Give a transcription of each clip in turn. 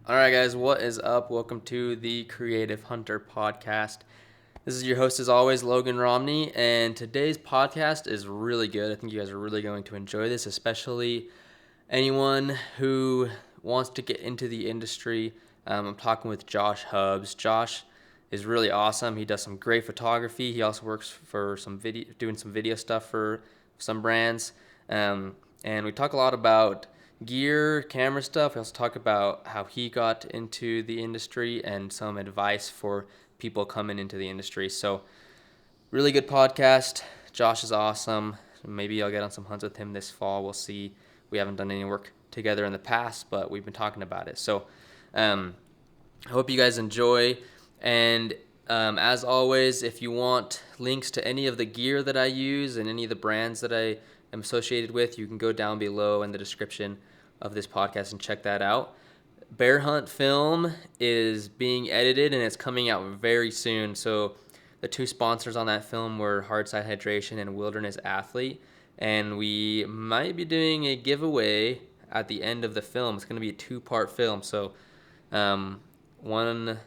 All right, guys, what is up? Welcome to the Creative Hunter podcast. This is your host, as always, Logan Romney, and today's podcast is really good. I think you guys are really going to enjoy this, especially anyone who wants to get into the industry. I'm talking with Josh Hubbs. Josh is really awesome. He does some great photography. He also works for some video, doing some video stuff for some brands. And we talk a lot about gear, camera stuff. We also talk about how he got into the industry and some advice for people coming into the industry. So, really good podcast. Josh is awesome. Maybe I'll get on some hunts with him this fall. We'll see. We haven't done any work together in the past, but we've been talking about it. So, I hope you guys enjoy. And as always, if you want links to any of the gear that I use and any of the brands that I am associated with, you can go down below in the description of this podcast and check that out. Bear Hunt film is being edited and it's coming out very soon. So the two sponsors on that film were Hardside Hydration and Wilderness Athlete. And we might be doing a giveaway at the end of the film. It's going to be a two-part film. So um, one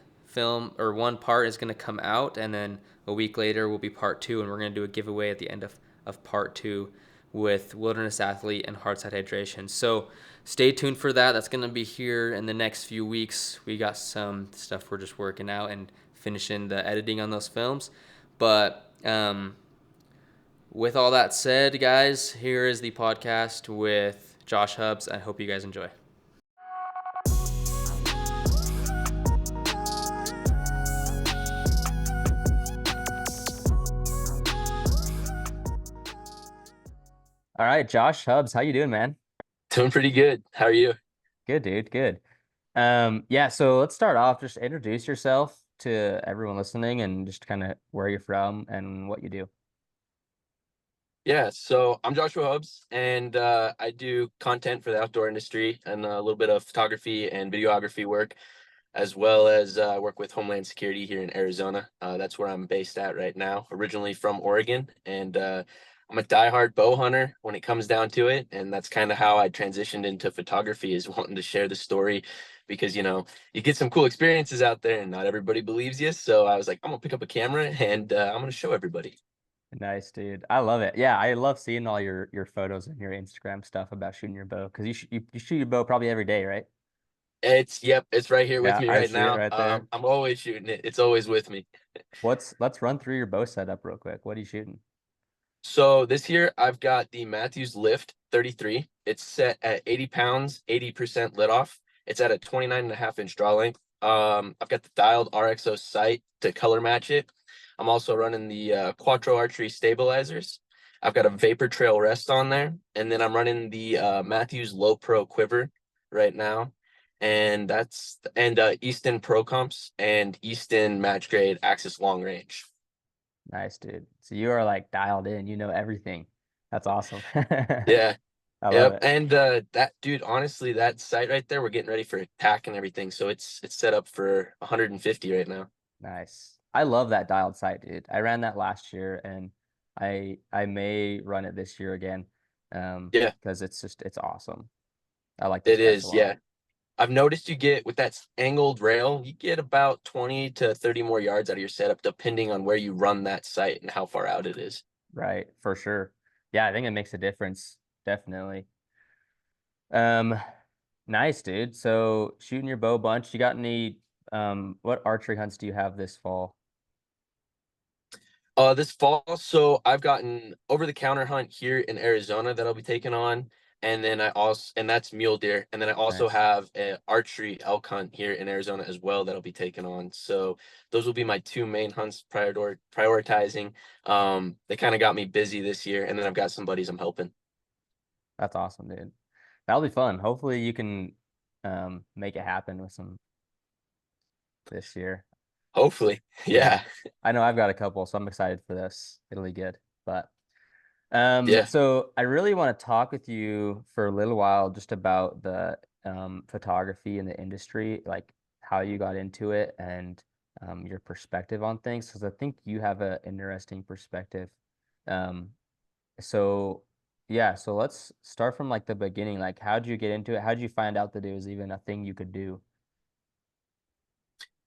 part is going to come out, and then a week later will be part two, and we're going to do a giveaway at the end of part two with Wilderness Athlete and Hardside Hydration. So stay tuned for that. That's going to be here in the next few weeks. We got some stuff we're just working out and finishing the editing on those films. But with all that said, guys, here is the podcast with Josh Hubbs. I hope you guys enjoy. All right, Josh Hubbs, how you doing, man? Doing pretty good. How are you? Good, dude. Good. Yeah, so let's start off. Just introduce yourself to everyone listening and just kind of where you're from and what you do. Yeah, so I'm Joshua Hubbs, and I do content for the outdoor industry and a little bit of photography and videography work, as well as work with Homeland Security here in Arizona. That's where I'm based at right now, originally from Oregon, and I'm a diehard bow hunter when it comes down to it, and that's kind of how I transitioned into photography, is wanting to share the story because you get some cool experiences out there, and not everybody believes you. So I was like, I'm gonna pick up a camera and I'm gonna show everybody. Nice, dude. I love it. Yeah, I love seeing all your photos and your Instagram stuff about shooting your bow because you shoot your bow probably every day, right? It's right here with Yeah, me I right see it now. right there. I'm always shooting it. It's always with me. Let's run through your bow setup real quick. What are you shooting? So this year I've got the Matthews Lift 33. It's set at 80 pounds, 80% lit off. It's at a 29.5 inch draw length. I've got the dialed RXO sight to color match it. I'm also running the Quattro Archery stabilizers. I've got a Vapor Trail rest on there, and then I'm running the Matthews Low Pro quiver right now, and Easton Pro Comps and Easton Match Grade Axis Long Range. Nice, dude. So you are like dialed in. You know everything. That's awesome. Yeah. I love Yep. it. And that dude, honestly, that site right there, we're getting ready for attack and everything. So it's set up for 150 right now. Nice. I love that dialed sight, dude. I ran that last year and I may run it this year again. Yeah, Because it's awesome. I like the it specs a is. lot. Yeah. I've noticed you get with that angled rail, you get about 20 to 30 more yards out of your setup, depending on where you run that site and how far out it is. Right, for sure. Yeah, I think it makes a difference, definitely. Um, nice, dude. So shooting your bow bunch, you got any what archery hunts do you have this fall? This fall, so I've gotten over the counter hunt here in Arizona that I'll be taking on, and then that's mule deer, and then I also Nice. have an archery elk hunt here in Arizona as well that I'll be taking on. So those will be my two main hunts prioritizing. They kind of got me busy this year, and then I've got some buddies I'm helping. That's awesome, dude. That'll be fun. Hopefully you can make it happen with some this year. Hopefully, Yeah. yeah, I know I've got a couple, so I'm excited for this. It'll be good. But yeah. so I really want to talk with you for a little while just about the photography in the industry, like how you got into it and your perspective on things, because I think you have an interesting perspective. Um, so yeah, so let's start from like the beginning. Like, how'd you get into it? How'd you find out that it was even a thing you could do?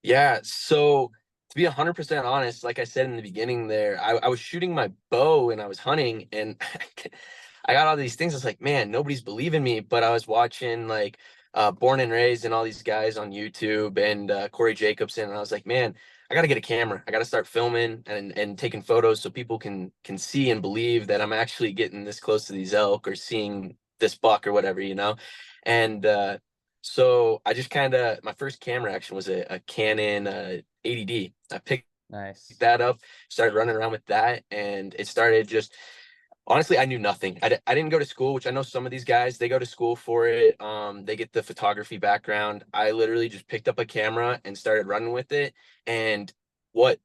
Yeah, so to be 100% honest, like I said in the beginning there, I was shooting my bow and I was hunting and I got all these things. I was like, man, nobody's believing me. But I was watching like Born and Raised and all these guys on YouTube and Corey Jacobson, and I was like, man, I gotta get a camera. I gotta start filming and taking photos so people can see and believe that I'm actually getting this close to these elk or seeing this buck or whatever, you know? And so I just kind of, my first camera action was a Canon 80D. I picked Nice. that up, started running around with that, and it started just, honestly, I knew nothing. I didn't go to school, which I know some of these guys, they go to school for it. They get the photography background. I literally just picked up a camera and started running with it. And what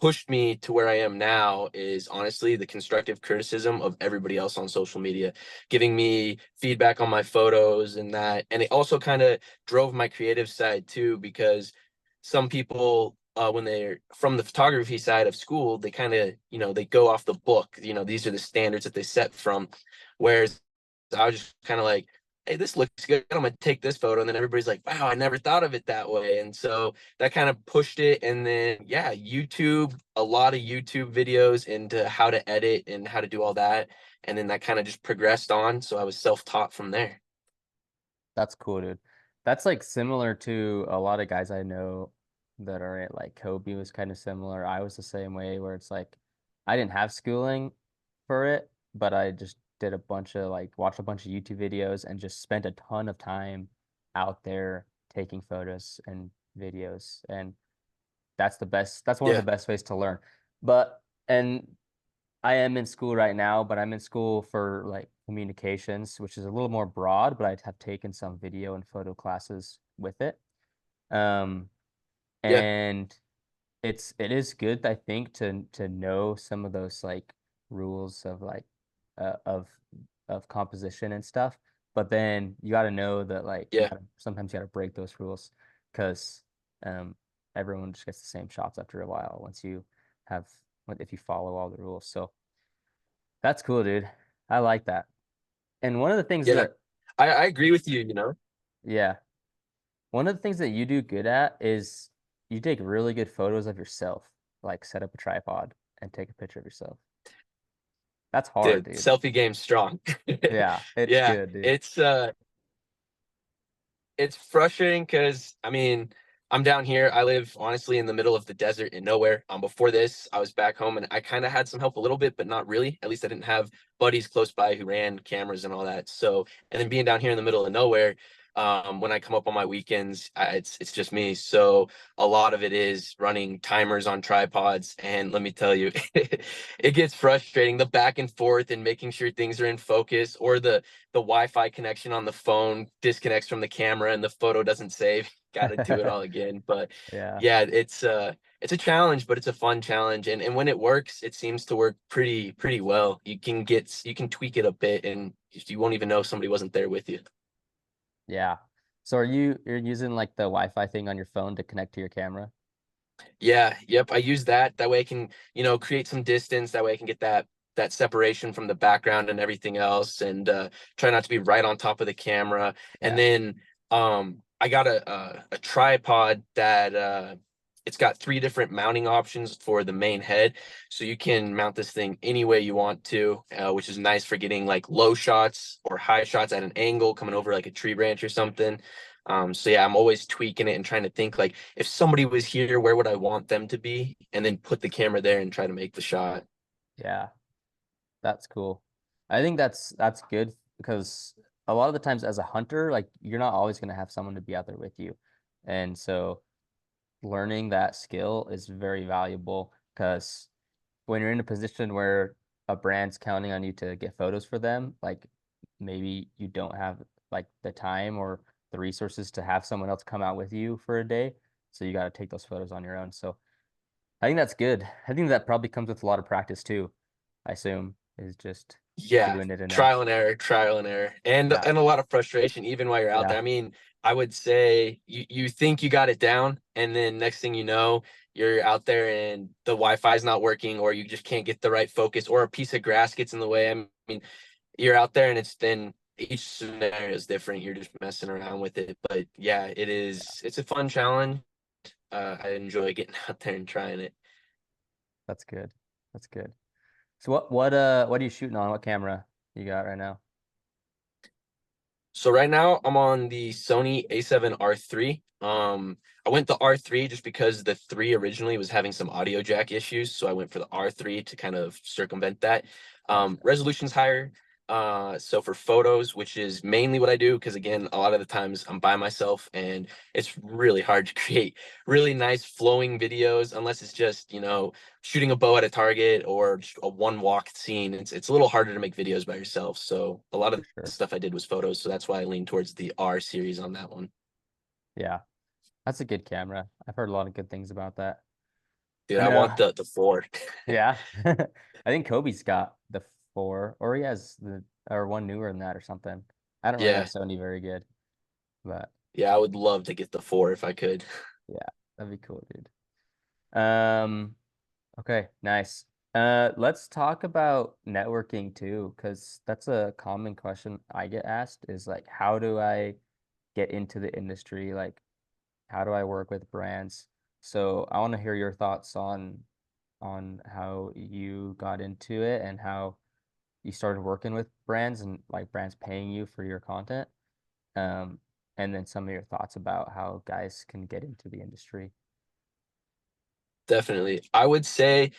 pushed me to where I am now is honestly the constructive criticism of everybody else on social media, giving me feedback on my photos and that. And it also kind of drove my creative side too, because some people, when they're from the photography side of school, they kind of, they go off the book. These are the standards that they set from. Whereas I was just kind of like, hey, this looks good. I'm gonna take this photo. And then everybody's like, wow, I never thought of it that way. And so that kind of pushed it. And then, yeah, YouTube, a lot of YouTube videos into how to edit and how to do all that. And then that kind of just progressed on. So I was self-taught from there. That's cool, dude. That's like similar to a lot of guys I know that are at like Kobe was kind of similar. I was the same way where it's like I didn't have schooling for it, but I just did a bunch of like watched a bunch of YouTube videos and just spent a ton of time out there taking photos and videos. And that's the best, that's one of the Yeah. best ways to learn. But and I am in school right now, but I'm in school for like communications, which is a little more broad, but I have taken some video and photo classes with it. Um, Yeah. and it is good, I think, to know some of those like rules of like of composition and stuff. But then you got to know that like you Yeah. got to sometimes you got to break those rules because um everyone just gets the same shots after a while once you have if you follow all the rules. So that's cool, dude. I like that. And one of the things Yeah. that, I agree with you. yeah, one of the things that you do good at is you take really good photos of yourself, like set up a tripod and take a picture of yourself. That's hard, Dude, dude. selfie game strong. Yeah, it's Yeah. good, dude. It's frustrating because I mean, I'm down here. I live honestly in the middle of the desert in nowhere. Before this, I was back home and I kind of had some help a little bit, but not really. At least I didn't have buddies close by who ran cameras and all that. So, and then being down here in the middle of nowhere, when I come up on my weekends, it's just me. So a lot of it is running timers on tripods, and let me tell you, it gets frustrating. The back and forth and making sure things are in focus, or the Wi-Fi connection on the phone disconnects from the camera and the photo doesn't save. Got to do it all again. But Yeah. yeah, it's a challenge, but it's a fun challenge. And when it works, it seems to work pretty well. You can tweak it a bit and you won't even know somebody wasn't there with you. Yeah. So you're using like the Wi-Fi thing on your phone to connect to your camera? Yeah, yep. I use that. That way I can, create some distance. That way I can get that separation from the background and everything else, and try not to be right on top of the camera. And Yeah. then I got a tripod that it's got three different mounting options for the main head, so you can mount this thing any way you want to, which is nice for getting like low shots or high shots at an angle coming over like a tree branch or something. So yeah, I'm always tweaking it and trying to think like if somebody was here, where would I want them to be? And then put the camera there and try to make the shot. Yeah. That's cool. I think that's good because a lot of the times as a hunter, like you're not always going to have someone to be out there with you. And so learning that skill is very valuable because when you're in a position where a brand's counting on you to get photos for them, like maybe you don't have like the time or the resources to have someone else come out with you for a day. So you got to take those photos on your own. So I think that's good. I think that probably comes with a lot of practice too, I assume, is just Yeah, doing it enough. trial and error, and Yeah. a lot of frustration even while you're out there. Yeah. I mean, I would say you think you got it down, and then next thing you know, you're out there and the Wi-Fi is not working, or you just can't get the right focus, or a piece of grass gets in the way. I mean, you're out there and it's then each scenario is different. You're just messing around with it. But yeah, it's a fun challenge. I enjoy getting out there and trying it. That's good. That's good. So what are you shooting on? What camera you got right now? So right now I'm on the Sony A7R III. I went the R3 just because the 3 originally was having some audio jack issues, so I went for the R3 to kind of circumvent that. Gotcha. Resolution's higher. So for photos, which is mainly what I do, because again, a lot of the times I'm by myself and it's really hard to create really nice flowing videos unless it's just, shooting a bow at a target or just a one walk scene. It's a little harder to make videos by yourself. So a lot For of the sure. stuff I did was photos. So that's why I lean towards the R series on that one. Yeah. That's a good camera. I've heard a lot of good things about that. Dude, I I know. want the four. Yeah. I think Kobe's got the 4, or he has the or one newer than that or something. I don't really know Yeah. Sony very good, but Yeah, I would love to get the four if I could. yeah, that'd be cool, dude. Um, okay, nice. Let's talk about networking too, because that's a common question I get asked is like, how do I get into the industry? Like, how do I work with brands? So I want to hear your thoughts on how you got into it and how you started working with brands and like brands paying you for your content. Um, and then some of your thoughts about how guys can get into the industry. Definitely. I would say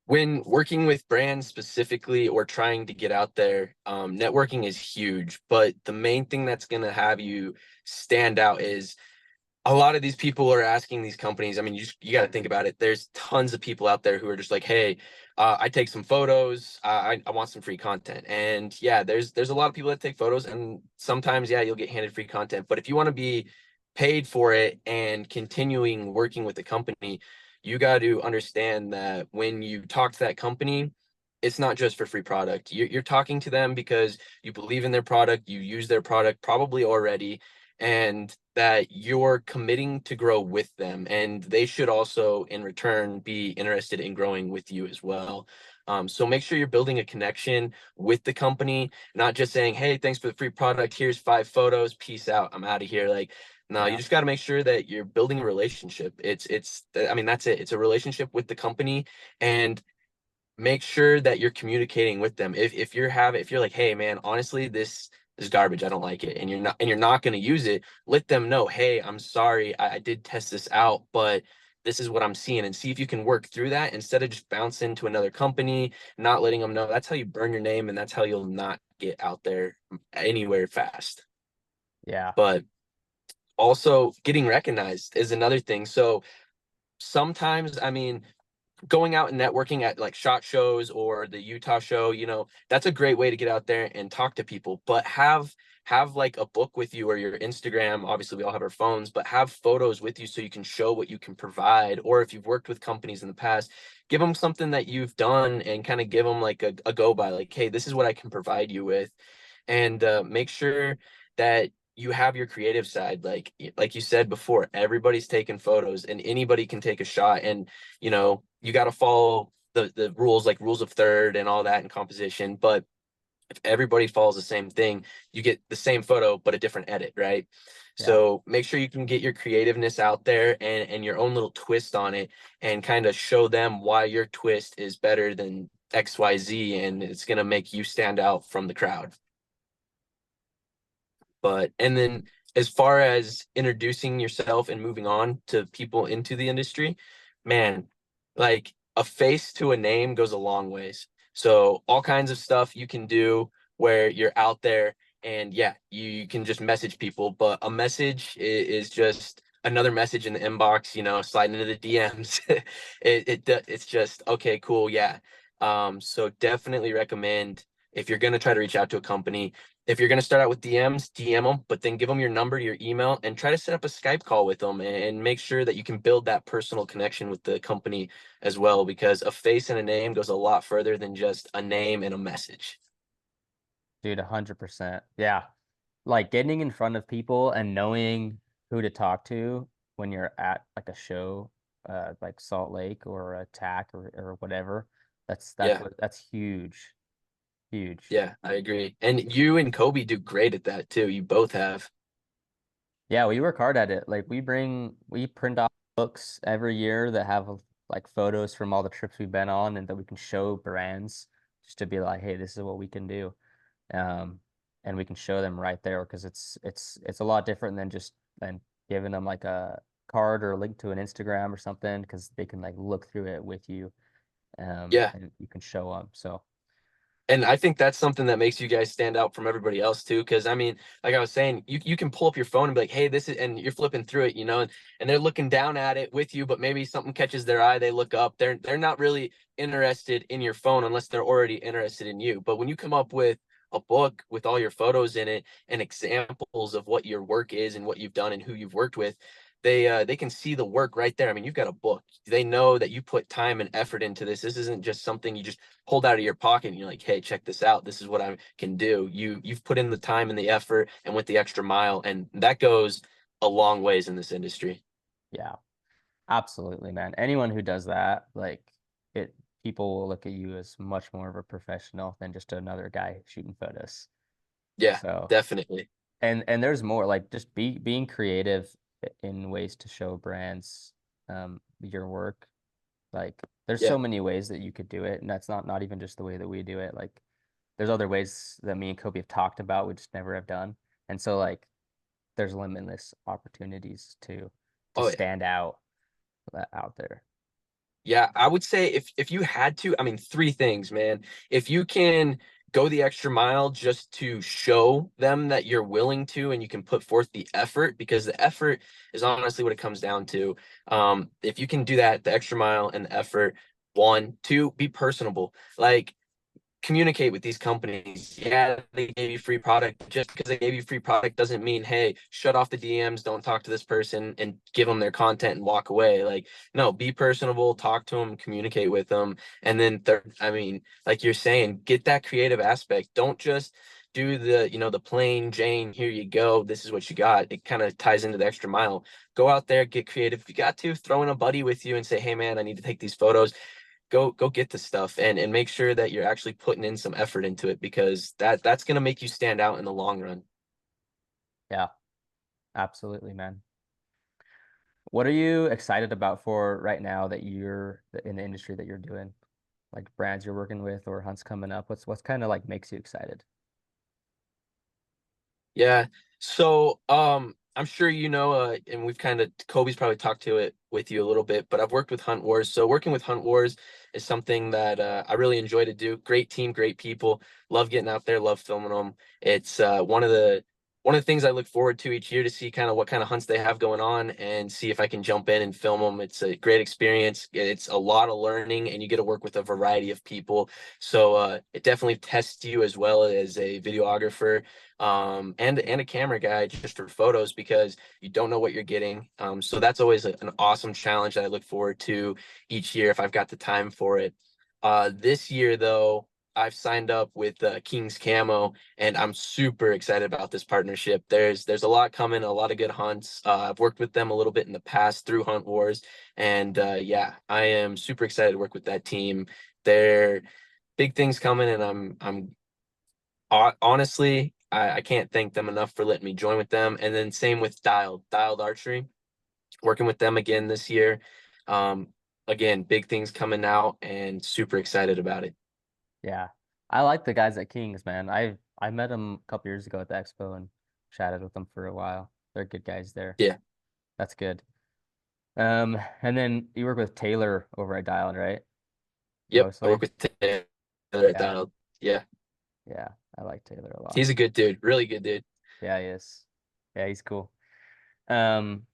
when working with brands specifically or trying to get out there, networking is huge. But the main thing that's going to have you stand out is a lot of these people are asking these companies. I mean, you got to think about it. There's tons of people out there who are just like, hey, I take some photos. I want some free content. And yeah, there's a lot of people that take photos, and sometimes yeah, you'll get handed free content. But if you want to be paid for it and continuing working with the company, you got to understand that when you talk to that company, it's not just for free product. You're talking to them because you believe in their product, you use their product probably already, and that you're committing to grow with them, and they should also in return be interested in growing with you as well. So make sure you're building a connection with the company, not just saying, hey, thanks for the free product, here's 5 photos, peace out, I'm out of here. Like, no, you Yeah. just got to make sure that you're building a relationship. It's I mean, that's it. It's a relationship with the company, and make sure that you're communicating with them. If you're like, hey man, honestly, this is garbage, I don't like it, and you're not going to use it, let them know, hey, I'm sorry, I did test this out, but this is what I'm seeing, and see if you can work through that instead of just bouncing to another company, not letting them know. That's how you burn your name, and that's how you'll not get out there anywhere fast. Yeah. But also getting recognized is another thing. So sometimes, I mean, going out and networking at like shot shows or the Utah show, that's a great way to get out there and talk to people. But have like a book with you or your Instagram. Obviously, we all have our phones, but have photos with you so you can show what you can provide. Or if you've worked with companies in the past, give them something that you've done and kind of give them like a go by, like, hey, this is what I can provide you with. And make sure that you have your creative side. Like you said before, everybody's taking photos and anybody can take a shot. And you got to follow the rules, like rules of third and all that in composition. But if everybody follows the same thing, you get the same photo but a different edit, right? Yeah. So make sure you can get your creativeness out there and your own little twist on it, and kind of show them why your twist is better than XYZ, and it's going to make you stand out from the crowd. But and then as far as introducing yourself and moving on to people into the industry, man, like a face to a name goes a long ways. So all kinds of stuff you can do where you're out there, and yeah, you can just message people, but a message is just another message in the inbox, sliding into the DMs. It's just okay, cool, yeah. So definitely recommend, if you're going to try to reach out to a company, if you're going to start out with DMs, DM them, but then give them your number, your email, and try to set up a Skype call with them, and make sure that you can build that personal connection with the company as well, because a face and a name goes a lot further than just a name and a message. Dude, 100%. Yeah. Like getting in front of people and knowing who to talk to when you're at like a show, like Salt Lake or a TAC or whatever. Yeah, That's huge. Huge. yeah, I agree. And you and Kobe do great at that too. You both have. Yeah, we work hard at it. Like we print off books every year that have like photos from all the trips we've been on and that we can show brands just to be like, hey, this is what we can do. Um, and we can show them right there because it's a lot different than giving them like a card or a link to an Instagram or something because they can like look through it with you, Yeah. and you can show them. So And I think that's something that makes you guys stand out from everybody else too. Cause I mean, like I was saying, you can pull up your phone and be like, hey, this is, and you're flipping through it, and they're looking down at it with you, but maybe something catches their eye, they look up. They're not really interested in your phone unless they're already interested in you. But when you come up with a book with all your photos in it and examples of what your work is and what you've done and who you've worked with, they can see the work right there. I mean, you've got a book. They know that you put time and effort into this. This isn't just something you just pulled out of your pocket and you're like, hey, check this out. This is what I can do. You've put in the time and the effort and went the extra mile, and that goes a long ways in this industry. yeah, absolutely, man. Anyone who does that, like it, people will look at you as much more of a professional than just another guy shooting photos. Yeah, So, definitely. and there's more like just being creative in ways to show brands your work. Like there's Yeah. so many ways that you could do it, and that's not even just the way that we do it. Like there's other ways that me and Kobe have talked about, we just never have done. And so like there's limitless opportunities to Oh yeah. stand out there. Yeah, I would say if you had to, I mean, three things, man. If you can go the extra mile just to show them that you're willing to and you can put forth the effort, because the effort is honestly what it comes down to. If you can do that, the extra mile and the effort, one, two, be personable. Like communicate with these companies. Yeah, they gave you free product. Just because they gave you free product doesn't mean, hey, shut off the DMs, don't talk to this person, and give them their content and walk away. Like, no, be personable, talk to them, communicate with them. And then third, I mean, like you're saying, get that creative aspect. Don't just do the plain Jane, here you go, this is what you got. It kind of ties into the extra mile. Go out there, get creative. If you got to, throw in a buddy with you and say, hey man, I need to take these photos. Go get the stuff and make sure that you're actually putting in some effort into it, because that's going to make you stand out in the long run. Yeah, absolutely, man. What are you excited about for right now that you're in the industry that you're doing? Like brands you're working with or hunts coming up? What's kind of like makes you excited? Yeah. So, I'm sure and we've kind of Kobe's probably talked to it with you a little bit, but I've worked with Hunt Wars. So working with Hunt Wars is something that I really enjoy to do. Great team, great people. Love getting out there, love filming them. It's one of the things I look forward to each year, to see kind of what kind of hunts they have going on and see if I can jump in and film them. It's a great experience. It's a lot of learning, and you get to work with a variety of people. So it definitely tests you as well as a videographer, and a camera guy just for photos, because you don't know what you're getting. So that's always an awesome challenge that I look forward to each year if I've got the time for it. This year though, I've signed up with King's Camo, and I'm super excited about this partnership. There's a lot coming, a lot of good hunts. I've worked with them a little bit in the past through Hunt Wars, and yeah, I am super excited to work with that team. They're big things coming, and I'm honestly, I can't thank them enough for letting me join with them. And then same with Dialed Archery, working with them again this year. Um, Again, big things coming out, and super excited about it. Yeah. I like the guys at Kings, man. I met them a couple years ago at the expo and chatted with them for a while. They're good guys there. Yeah. That's good. And then you work with Taylor over at Dialed, right? Yep. I Mostly. work with Taylor at Yeah. Dialed. Yeah. Yeah. I like Taylor a lot. He's a good dude. Really good dude. Yeah, he is. Yeah, he's cool. Um,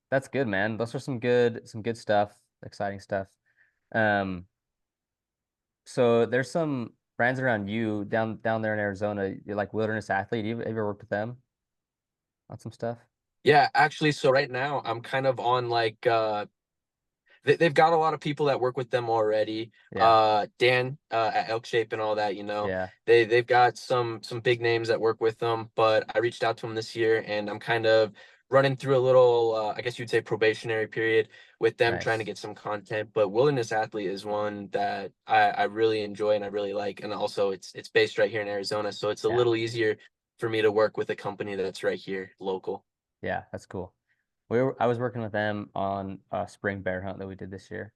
that's good, man. Those are some good stuff, exciting stuff. Um, so there's some brands around you down there in Arizona. You're like Wilderness Athlete. You ever worked with them on some stuff? Yeah, actually, so right now I'm kind of on like they've got a lot of people that work with them already. Yeah. Dan at Elk Shape and all that, Yeah. they've got some big names that work with them. But I reached out to them this year, and I'm kind of running through a little, I guess you'd say, probationary period with them, trying to Nice. get some content. But Wilderness Athlete is one that I really enjoy and I really like, and also it's based right here in Arizona, so it's a Yeah. little easier for me to work with a company that's right here local. Yeah, that's cool. I was working with them on a spring bear hunt that we did this year.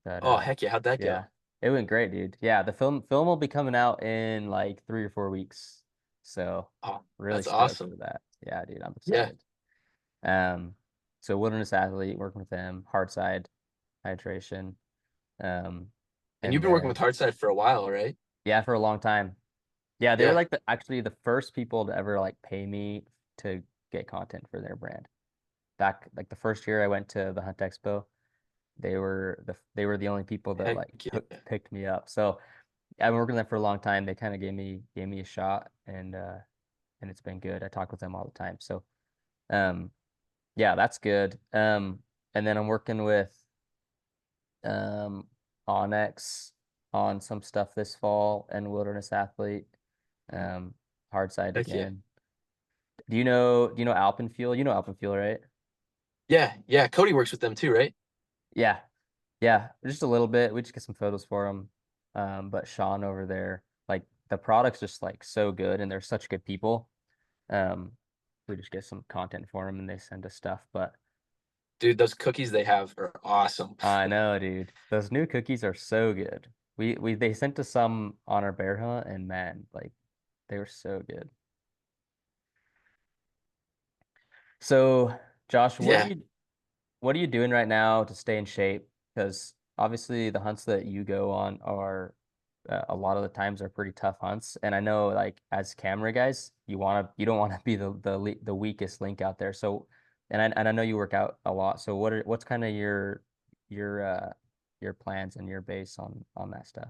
But Oh, heck yeah. How'd that yeah, go? it went great, dude. Yeah, the film will be coming out in like 3 or 4 weeks. So Oh, really that's stoked for awesome. that. Yeah, dude, I'm Yeah. excited. Um, so Wilderness Athlete, working with them, Hardside Hydration. Um, And you've and been working then with Hardside for a while, right? yeah, for a long time. Yeah, they were Yeah. like actually the first people to ever like pay me to get content for their brand. Back like the first year I went to the Hunt Expo, they were the only people that Heck like yeah. picked me up. So I've been working with them for a long time. They kind of gave me a shot, and it's been good. I talk with them all the time. So um yeah, that's good. And then I'm working with um Onyx on some stuff this fall and Wilderness Athlete, um Hardside Heck yeah. again. Do you know Alpen Fuel? You know Alpen Fuel, right? Yeah. Yeah. Cody works with them too, right? Yeah. Yeah, just a little bit. We just get some photos for them. But Sean over there, like the product's just like so good and they're such good people. Um, we just get some content for them and they send us stuff. But Dude, those cookies they have are awesome. I know, dude, those new cookies are so good. We they sent us some on our bear hunt and man, like they were so good. So, Josh, Yeah. what are you doing right now to stay in shape? Because obviously the hunts that you go on are a lot of the times are pretty tough hunts, and I know like as camera guys, you don't want to be the weakest link out there. So, and I know you work out a lot. So what's kind of your uh your plans and your base on that stuff?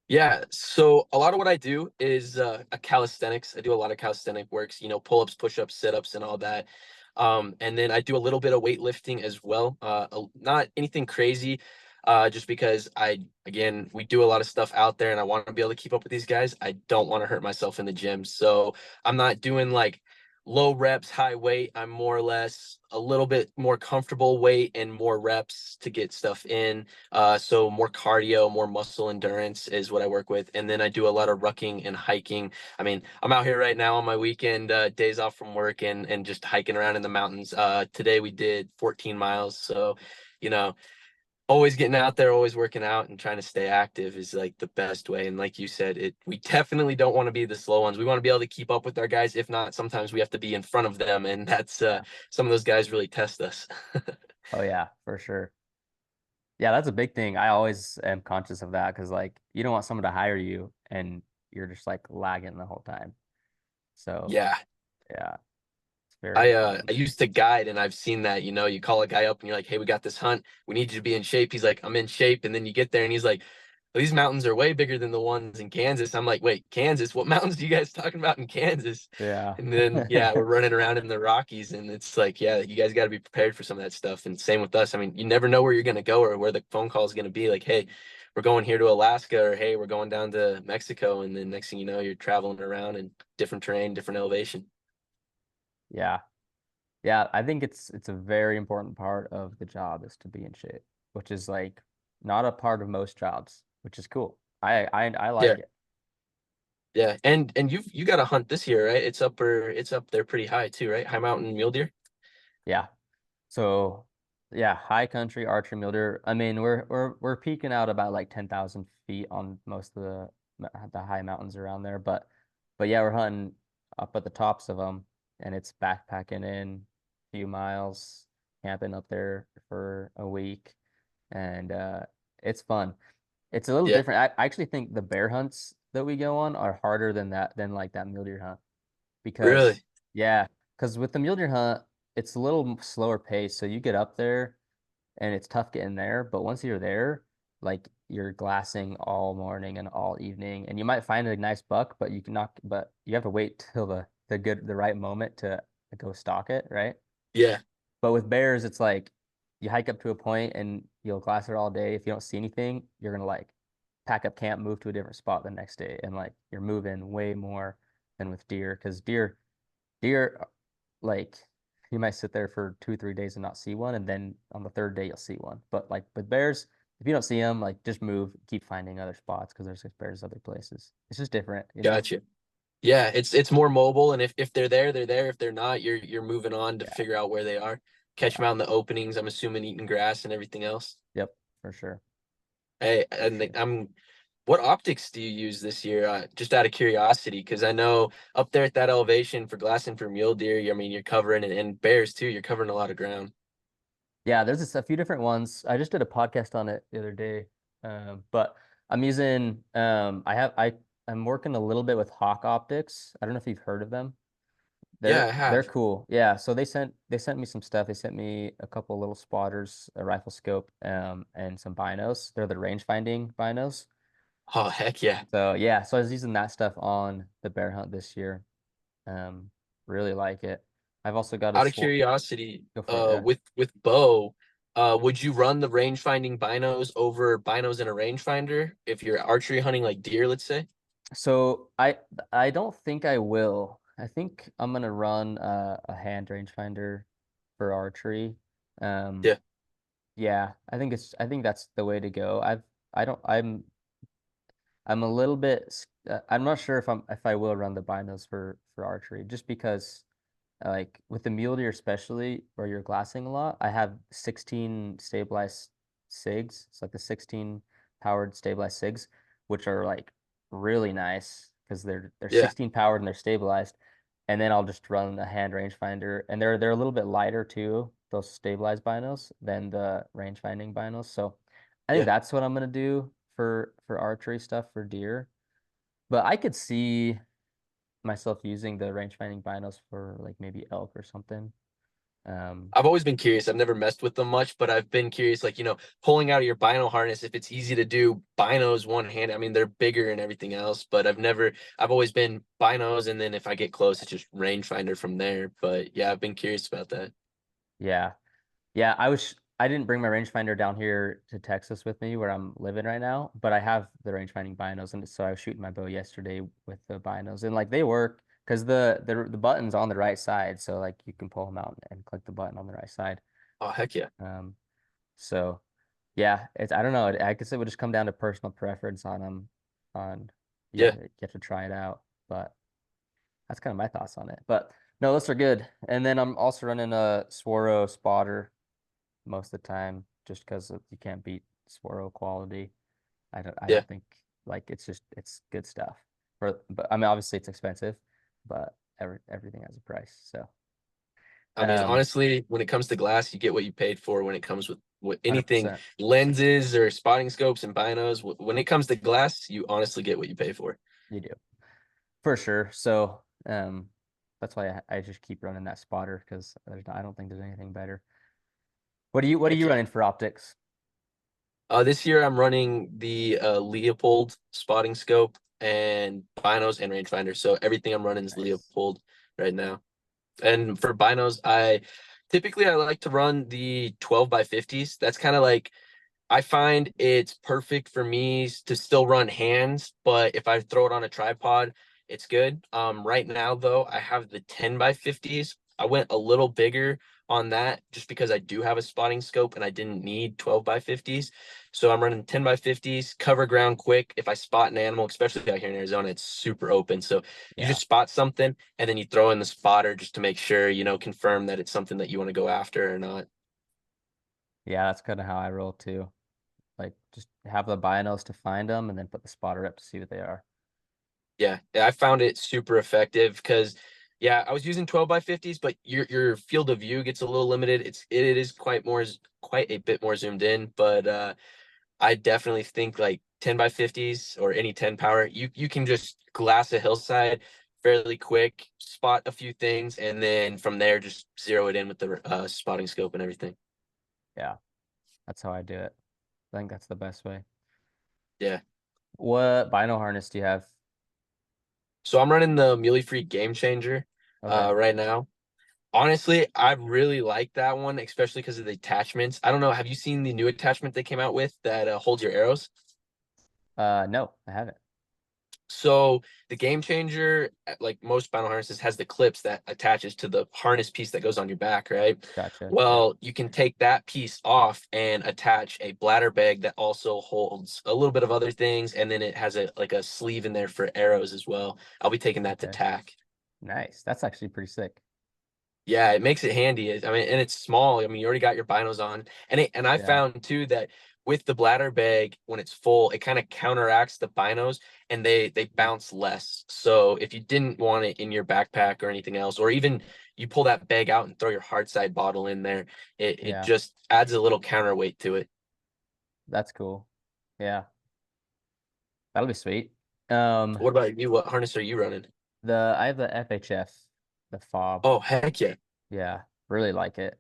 Yeah, so a lot of what I do is a calisthenics. I do a lot of calisthenic works, pull-ups, push-ups, sit-ups, and all that. And then I do a little bit of weightlifting as well. Not anything crazy, just because again, we do a lot of stuff out there, and I want to be able to keep up with these guys. I don't want to hurt myself in the gym, so I'm not doing like low reps, high weight. I'm more or less a little bit more comfortable weight and more reps to get stuff in. So more cardio, more muscle endurance is what I work with. And then I do a lot of rucking and hiking. I mean, I'm out here right now on my weekend days off from work and just hiking around in the mountains. Today we did 14 miles. So, you know, always getting out there, always working out and trying to stay active is like the best way. And like you said, we definitely don't want to be the slow ones. We want to be able to keep up with our guys. If not, sometimes we have to be in front of them. And that's some of those guys really test us. Oh yeah, for sure. Yeah, that's a big thing. I always am conscious of that because like you don't want someone to hire you and you're just like lagging the whole time. So Yeah. yeah, it's very I important. used to guide and I've seen that, you call a guy up and you're like, "Hey, we got this hunt. We need you to be in shape." He's like, "I'm in shape." And then you get there and he's like, "Well, these mountains are way bigger than the ones in Kansas." I'm like, "Wait, Kansas? What mountains are you guys talking about in Kansas?" Yeah. And then yeah, we're running around in the Rockies and it's like, yeah, you guys got to be prepared for some of that stuff. And same with us. I mean, you never know where you're going to go or where the phone call is going to be like, "Hey, we're going here to Alaska," or "Hey, we're going down to Mexico." And then next thing you know, you're traveling around in different terrain, different elevation. Yeah. Yeah, I think it's a very important part of the job is to be in shape, which is like not a part of most jobs, which is cool. I Yeah. like it. Yeah, and you got a hunt this year, right? It's up there pretty high too, right? High mountain mule deer. Yeah. So yeah, high country archery mule deer. I mean, we're peaking out about like 10,000 feet on most of the high mountains around there, but yeah, we're hunting up at the tops of them, and it's backpacking in a few miles, camping up there for a week, and it's fun. It's a little Yeah, different. I actually think the bear hunts that we go on are harder than like that mule deer hunt because really. yeah, because with the mule deer hunt, it's a little slower pace. So you get up there and it's tough getting there, but once you're there, like you're glassing all morning and all evening, and you might find a nice buck, but you have to wait till the right moment to go stalk it, right? Yeah, But with bears, it's like you hike up to a point and you'll glass it all day. If you don't see anything, you're gonna like pack up camp, move to a different spot the next day, and like you're moving way more than with deer because deer, like you might sit there for 2 or 3 days and not see one, and then on the third day you'll see one. But like with bears, if you don't see them, like just move, keep finding other spots because there's bears other places. It's just different, you know? gotcha. Yeah, it's more mobile, and if they're there, they're there. If they're not, you're moving on to Yeah, figure out where they are. Catch yeah, them out in the openings. I'm assuming eating grass and everything else. yep, for sure, Hey, for and sure. what optics do you use this year? Just out of curiosity, because I know up there at that elevation for glassing for mule deer, I mean, you're covering and bears too. You're covering a lot of ground. Yeah, there's a few different ones. I just did a podcast on it the other day, but I'm using I'm working a little bit with Hawk Optics. I don't know if you've heard of them. Yeah, I They're have. cool. Yeah, so they sent me some stuff. They sent me a couple little spotters, a rifle scope, and some binos. They're the range finding binos. Oh, heck yeah. So yeah, so I was using that stuff on the bear hunt this year. Um, really like it. I've also got a Out of sword. curiosity, Go for it. Yeah. with bow, would you run the range finding binos over binos in a rangefinder if you're archery hunting like deer, let's say? So I don't think I will. I think I'm gonna run a hand rangefinder for archery. Um, Yeah, yeah, I think that's the way to go. I don't I'm a little bit I'm not sure if I will run the binos for archery just because like with the mule deer especially where you're glassing a lot, I have 16 stabilized SIGs. It's like the 16 powered stabilized SIGs, which are like really nice because they're yeah, 16 powered and they're stabilized. And then I'll just run a hand rangefinder, and they're a little bit lighter too, those stabilized binos than the range finding binos. So I think yeah. that's what I'm gonna do for archery stuff for deer. But I could see myself using the range finding binos for like maybe elk or something. Um, I've always been curious. I've never messed with them much, but I've been curious, like, pulling out of your bino harness, if it's easy to do binos one hand. I mean, they're bigger and everything else, but I've always been binos. And then if I get close, it's just rangefinder from there. But yeah, I've been curious about that. yeah, yeah. I didn't bring my rangefinder down here to Texas with me where I'm living right now, but I have the range finding binos, and so I was shooting my bow yesterday with the binos, and like they work because the button's on the right side, so like you can pull them out and click the button on the right side. Oh, heck yeah. Um, so yeah, it's I don't know. I guess it would just come down to personal preference on them. On Yeah. you have to try it out, but that's kind of my thoughts on it. But no, those are good. And then I'm also running a Swaro spotter most of the time, just because you can't beat Swaro quality. I Yeah. don't think like it's good stuff. But I mean obviously it's expensive, but everything has a price. So I mean, um honestly, when it comes to glass, you get what you paid for when it comes with anything, 100% lenses or spotting scopes and binos. When it comes to glass, you honestly get what you pay for. you do for sure. So that's why I just keep running that spotter because I don't think there's anything better. What are Heck you yeah. running for optics? This year I'm running the Leopold spotting scope and binos and rangefinder. So everything I'm running is Nice. Leopold right now. And for binos, I like to run the 12 by 50s. That's kind of like I find it's perfect for me to still run hands, but if I throw it on a tripod, it's good. Right now though, I have the 10 by 50s. I went a little bigger on that just because I do have a spotting scope and I didn't need 12 by 50s. So I'm running 10 by 50s, cover ground quick. If I spot an animal, especially out here in Arizona, it's super open. So you Yeah. just spot something and then you throw in the spotter just to make sure, confirm that it's something that you want to go after or not. Yeah, that's kind of how I roll too. Like just have the binos to find them and then put the spotter up to see what they are. Yeah, I found it super effective because yeah, I was using 12 by 50s, but your field of view gets a little limited. It is quite a bit more zoomed in, but I definitely think like 10 by 50s or any 10 power, you can just glass a hillside fairly quick, spot a few things, and then from there just zero it in with the spotting scope and everything. Yeah, that's how I do it. I think that's the best way. Yeah. What bino harness do you have? So I'm running the Muley Free Game Changer Okay. right now. Honestly, I really like that one, especially because of the attachments. I don't know. Have you seen the new attachment they came out with that holds your arrows? No, I haven't. So the game changer, like most spinal harnesses, has the clips that attaches to the harness piece that goes on your back, right? Gotcha. Yeah. Well, you can take that piece off and attach a bladder bag that also holds a little bit of other things, and then it has a like a sleeve in there for arrows as well. I'll be taking that to Okay. tack. Nice. That's actually pretty sick. Yeah, it makes it handy. I mean, and it's small. I mean, you already got your binos on, and I Yeah. found too that with the bladder bag when it's full, it kind of counteracts the binos, and they Mm. bounce less. So if you didn't want it in your backpack or anything else, or even you pull that bag out and throw your Hardside bottle in there, it Yeah. just adds a little counterweight to it. That's cool. Yeah. That'll be sweet. What about you? What harness are you running? I have the FHF, the fob. Oh, heck yeah. Yeah, really like it. Yeah.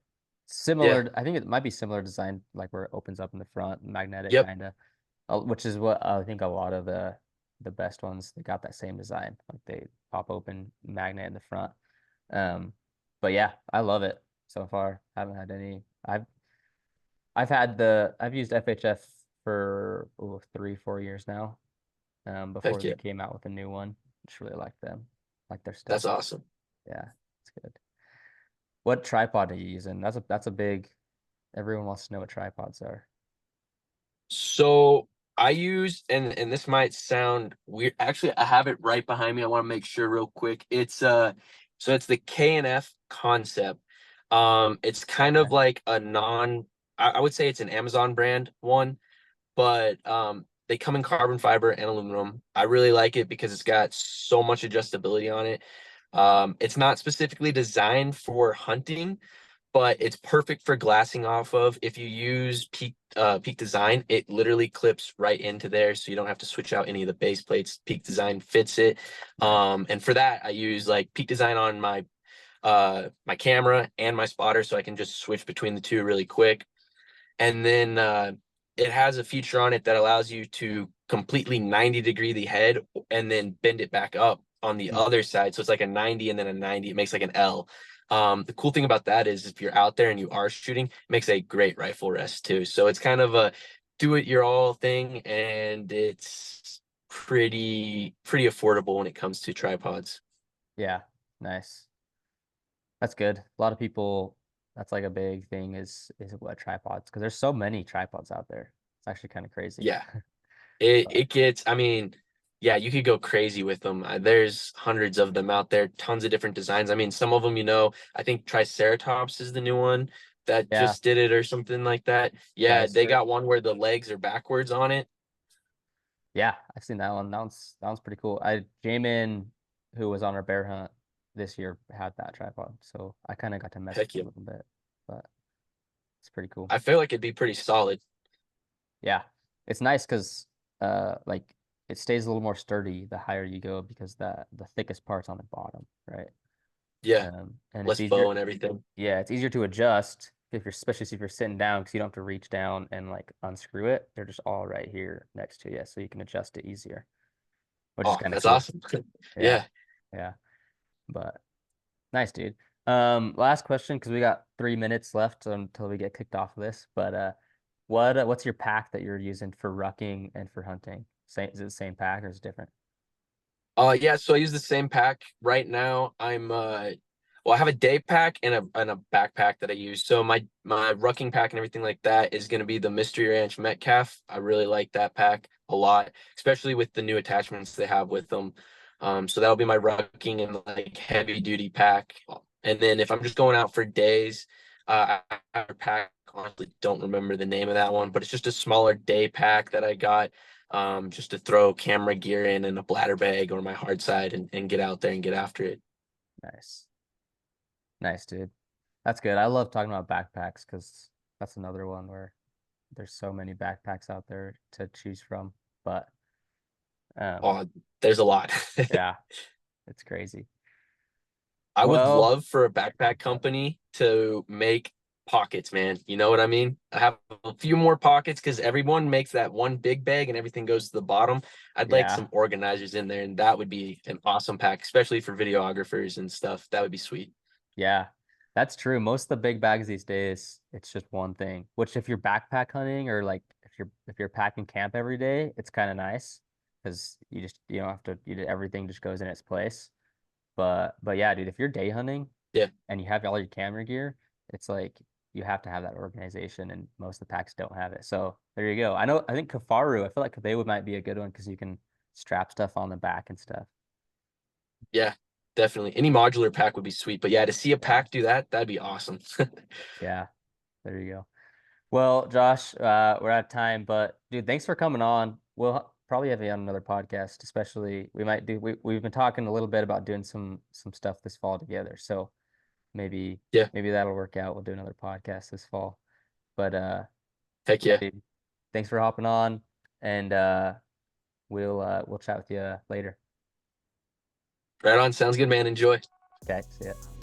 Similar, I think it might be similar design, like where it opens up in the front, magnetic Yep. kind of, which is what I think a lot of the best ones they got that same design, like they pop open magnet in the front. Um, but yeah, I love it so far. Haven't had any. I've used FHF for 3, 4 years now. Before Heck they yeah. came out with a new one, just really like them, like their stuff. That's awesome. Yeah, it's good. What tripod are you using? That's a big. Everyone wants to know what tripods are. So I use, and this might sound weird. Actually, I have it right behind me. I want to make sure real quick. So it's the K&F Concept. It's kind Okay. of like a I would say it's an Amazon brand one, but they come in carbon fiber and aluminum. I really like it because it's got so much adjustability on it. It's not specifically designed for hunting, but it's perfect for glassing off of. If you use Peak Design, it literally clips right into there, so you don't have to switch out any of the base plates. Peak Design fits it. Nice. And for that, I use like Peak Design on my camera and my spotter, so I can just switch between the two really quick. And then it has a feature on it that allows you to completely 90-degree the head and then bend it back up on the Mm. other side. So it's like a 90 and then a 90. It makes like an L. The cool thing about that is if you're out there and you are shooting, it makes a great rifle rest too. So it's kind of a do it your all thing, and it's pretty affordable when it comes to tripods. Yeah, nice. That's good. A lot of people, that's like a big thing is what tripods, because there's so many tripods out there. It's actually kind of crazy. Yeah. It But it gets, I mean, yeah, you could go crazy with them. There's hundreds of them out there, tons of different designs. I mean, some of them, I think Triceratops is the new one that yeah, just did it or something like that. Yeah, they Chrysler. got one where the legs are backwards on it. Yeah, I've seen that one. That one's pretty cool. Jamin, who was on our bear hunt this year, had that tripod, so I kind of got to mess with Heck it yeah. a little bit, but it's pretty cool. I feel like it'd be pretty solid. Yeah, it's nice because like it stays a little more sturdy the higher you go because the thickest part's on the bottom, right? Yeah, And it's less bow easier. and everything. Yeah, it's easier to adjust if you're especially if you're sitting down because you don't have to reach down and like unscrew it. They're just all right here next to you, so you can adjust it easier, which is Oh, kind of that's cool. awesome. Yeah, Yeah. yeah, but nice, dude. Last question because we got 3 minutes left until we get kicked off of this. But what's your pack that you're using for rucking and for hunting? Same, is it the same pack or is it different? Yeah, so I use the same pack right now. Well, I have a day pack and a backpack that I use. So my rucking pack and everything like that is going to be the Mystery Ranch Metcalf. I really like that pack a lot, especially with the new attachments they have with them. So that'll be my rucking and like heavy duty pack. And then if I'm just going out for days, I have a pack. Honestly, don't remember the name of that one, but it's just a smaller day pack that I got just to throw camera gear in a bladder bag or my hard side and get out there and get after it. Nice, nice, dude. That's good. I love talking about backpacks because that's another one where there's so many backpacks out there to choose from. But um, Oh, there's a lot. yeah, it's crazy. I would Well, love for a backpack company to make pockets, man. You know what I mean? I have a few more pockets because everyone makes that one big bag and everything goes to the bottom. I'd like yeah, some organizers in there, and that would be an awesome pack, especially for videographers and stuff. That would be sweet. yeah, that's true. Most of the big bags these days, it's just one thing. Which if you're backpack hunting or like if you're packing camp every day, it's kind of nice because you don't have to, everything just goes in its place. But yeah, dude, if you're day hunting Yeah. and you have all your camera gear, it's like you have to have that organization, and most of the packs don't have it. So there you go. I think Kafaru, I feel like they might be a good one because you can strap stuff on the back and stuff. Yeah, definitely. Any modular pack would be sweet. But yeah, to see a Yeah. pack do that, that'd be awesome. Yeah. There you go. Well, Josh, we're out of time, but dude, thanks for coming on. We'll probably have you on another podcast, especially we've been talking a little bit about doing some stuff this fall together. So maybe Yeah. maybe that'll work out. We'll do another podcast this fall. But Heck yeah, yeah. dude, thanks for hopping on, and we'll chat with you later. Right on. Sounds good, man. Enjoy. Okay, see ya.